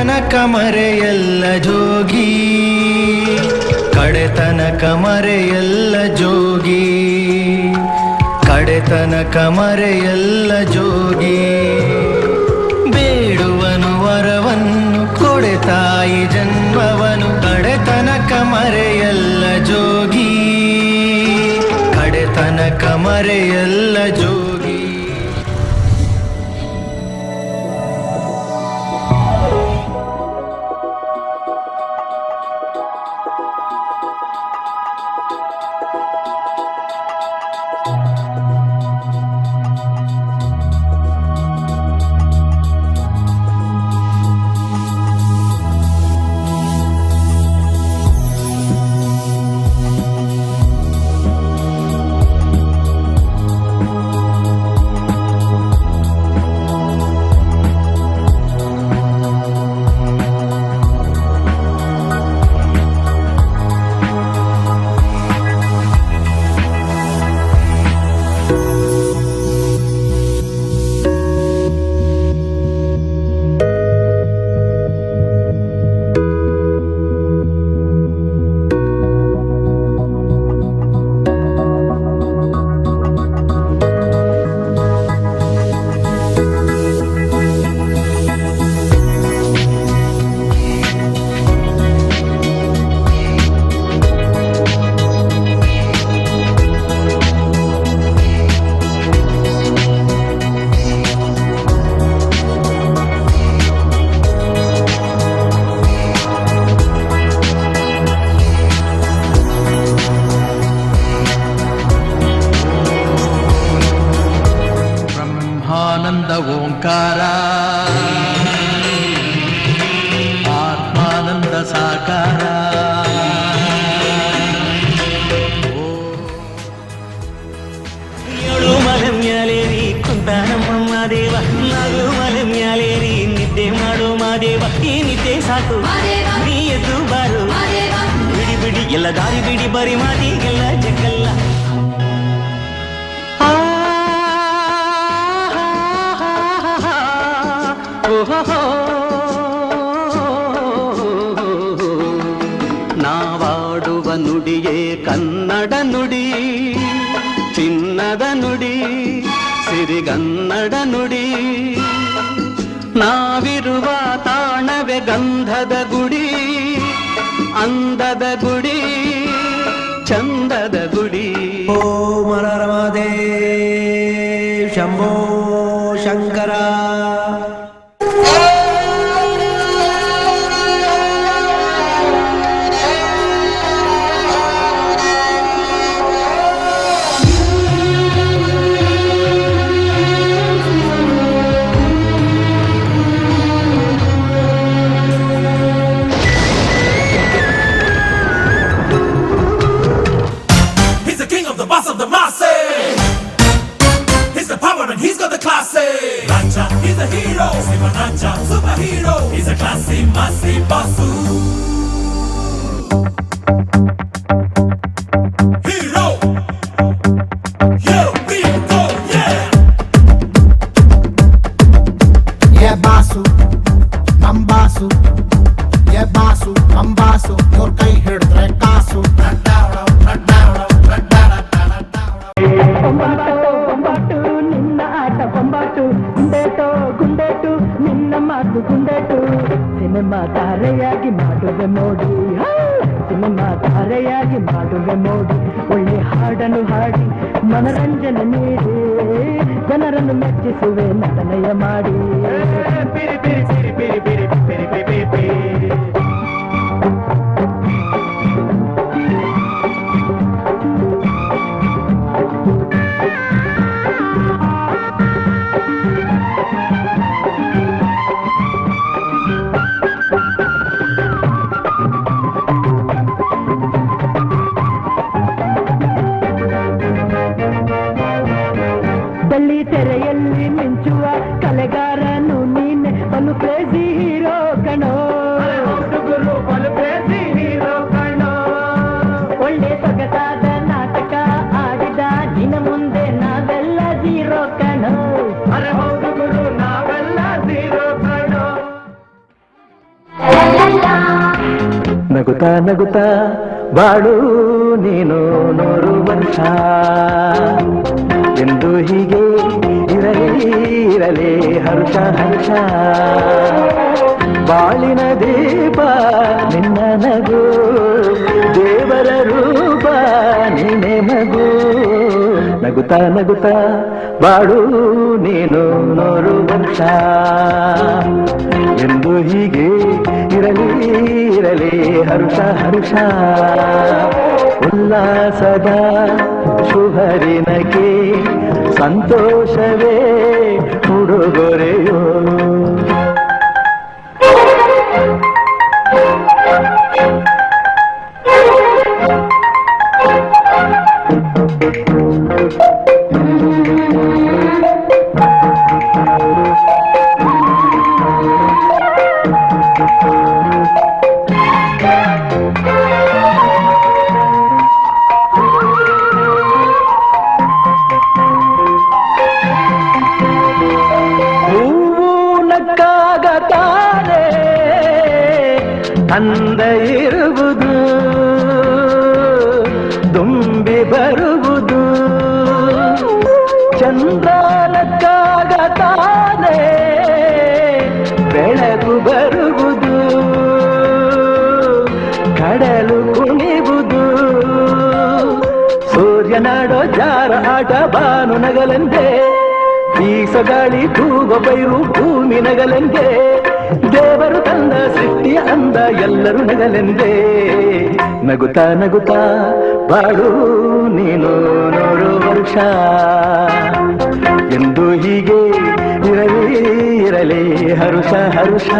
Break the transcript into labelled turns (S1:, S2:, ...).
S1: ಕಡೆತನಕ ಮರೆಯಲ್ಲ ಜೋಗಿ, ಕಡೆತನಕ ಮರೆಯಲ್ಲ ಜೋಗಿ, ಕಡೆತನಕ ಮರೆಯಲ್ಲ ಜೋಗಿ. ಬೇಡುವನು ವರವನ್ನು ಕೊಡೆ ತಾಯಿ ಜನ್ಮವನು, ಕಡೆತನಕ ಮರೆಯಲ್ಲ ಜೋಗಿ, ಕಡೆತನಕ ಮರೆಯಲ್ಲ ಜೋಗಿ.
S2: ಆನಂದ ಓಂಕಾರ ಆತ್ಮಾನಂದ ಸಾಕಾರ.
S3: ಏಳು ಮಲೆ ಮ್ಯಾಲೇರಿ ಕುಂತ ನಮ್ಮ ದೇವ, ನಾಲ್ಕು ಮಲೆ ಮ್ಯಾಲೇರಿ ನಿದ್ದೆ ಮಾಡು ಮಾದೇವ. ಈ ನಿದ್ದೆ ಸಾಕು ನೀ ಎದ್ದು ಬಾರು, ಬಿಡಿ ಬಿಡಿ ಎಲ್ಲ ದಾರಿ ಬಿಡಿ, ಬರಿ ಮಾತಿಗೆಲ್ಲ ಜಗ್ಗಲ್ಲ.
S2: ನಾವಾಡುವ ನುಡಿಯೇ ಕನ್ನಡ ನುಡಿ, ಚಿನ್ನದ ನುಡಿ, ಸಿರಿಗನ್ನಡ ನುಡಿ. ನಾವಿರುವ ತಾಣವೇ ಗಂಧದ ಗುಡಿ, ಅಂದದ ಗುಡಿ, ಚಂದದ ಗುಡಿ.
S1: ಓಂ ಹರ ಹರ ಮಹಾದೇವ್ ಶಂಭೋ Shankara.
S4: He's a hero, Sivananja, superhero. He's a classy, massy bossu. Hero, here we go, yeah.
S5: Yeah, basu, mambasu. Yeah, basu, mambasu. Your kai hidre kasu.
S6: ಗುಂಡೆಟು ಸಿನಿಮಾ ತಾರೆಯಾಗಿ ಮಾಡುವೆ ಮೋಡಿ, ಸಿನಿಮಾ ತಾರೆಯಾಗಿ ಮಾಡುವೆ ಮೋಡಿ. ಒಳ್ಳೆ ಹಾಡನ್ನು ಹಾಡಿ ಮನರಂಜನೆ ನೀಡಿ ಜನರನ್ನು ಮೆಚ್ಚಿಸುವೆ ನಟನೆಯ ಮಾಡಿ. ತೆರೆಯಲ್ಲಿ ಮಿಂಚುವ ಕಲೆಗಾರನು ನೀನೆ, ಒಂದು ಕ್ರೇಜಿ ಹೀರೋ ಕಣ ನಗುತ್ತಾ ನಗುತ್ತಾ ಬಾಳು ನೀನು 100 ವರ್ಷ ಎಂದು ಹೀಗೆ ಇರಲಿ ಹರ್ಷ ಹರ್ಷ ಬಾಳಿನ ದೀಪ ನಿನ್ನ ನಗು ದೇವರ ರೂಪ ನೀನೆ ಮಗು ನಗುತ್ತಾ ನಗುತ್ತಾ ಬಾಳು ನೀನು 100 ವರ್ಷ ಎಂದು ಹೀಗೆ ಇರಲಿ ಹರ್ಷ ಹರ್ಷ ಉಲ್ಲಾಸದ ಶುಭರಿನಕ್ಕೆ ಸಂತೋಷವೇ ಉಡುಗೊರೆಯೋ ಅಂದ ಇರುವುದು ತುಂಬಿ ಬರುವುದು ಚಂದ್ರನಕ್ಕಾಗ ತಾನೇ ಬೆಳಕು ಬರುವುದು ಕಡಲು ಕುಣಿವುದು ಸೂರ್ಯನಾಡೋ ಜಾರ ಆಟ ಬಾನು ನಗಲೆಂದೇ ಬೀಸಗಾಳಿ ತೂಗೋ ಬೈರು ಭೂಮಿ ನಗಲೆಂದೇ ದೇವರು ತಂದ ಸೃಷ್ಟಿಯ ಅಂದ ಎಲ್ಲರೂ ನಗಲೆಂದೇ ನಗುತ್ತಾ ನಗುತ್ತಾ ಬಾಳು ನೀನು 100 ವರ್ಷ ಎಂದು ಹೀಗೆ ಇರಲಿ ಹರುಷ ಹರುಷ